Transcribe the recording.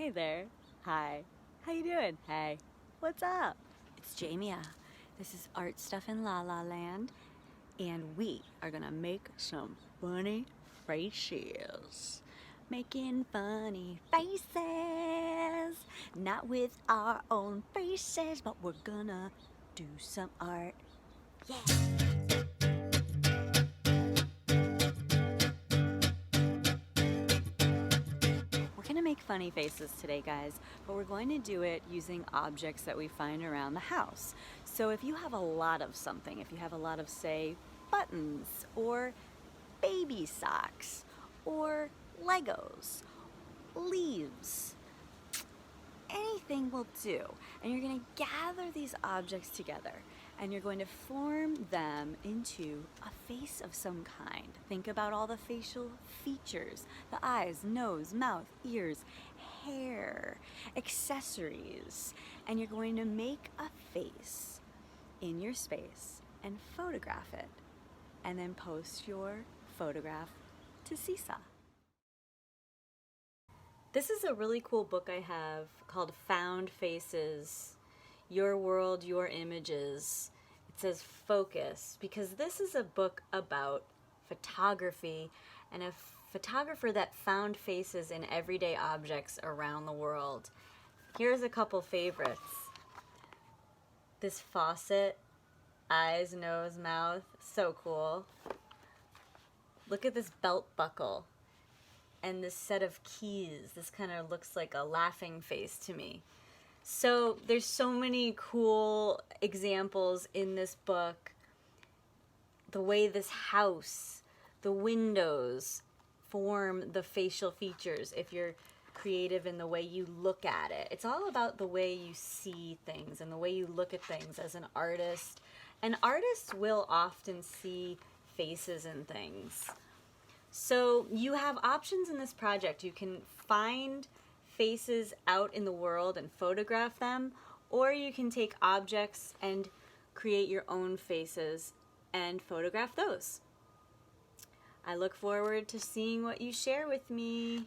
Hey there. Hi. How you doing? Hey. What's up? It's Jamia. This is Art Stuff in Lalaland, and we are gonna make some funny faces. Making funny faces. Not with our own faces, but we're gonna do some art. Yeah. We're gonna make funny faces today, guys, but we're going to do it using objects that we find around the house. So if you have a lot of something, if you have a lot of, say, buttons or baby socks or Legos, leaves, anything will do. And you're going to gather these objects together and you're going to form them into a face of some kind. Think about all the facial features, the eyes, nose, mouth, ears, hair, accessories. And you're going to make a face in your space and photograph it. And then post your photograph to Seesaw. This is a really cool book I have called Found Faces, Your World, Your Images. It says focus because this is a book about photography and a photographer that found faces in everyday objects around the world. Here's a couple favorites. This faucet, eyes, nose, mouth, so cool. Look at this belt buckle. And this set of keys, this kind of looks like a laughing face to me. So there's so many cool examples in this book. The way this house, the windows form the facial features if you're creative in the way you look at it. It's all about the way you see things and the way you look at things as an artist. And artists will often see faces in things. So you have options in this project. You can find faces out in the world and photograph them, or you can take objects and create your own faces and photograph those. I look forward to seeing what you share with me.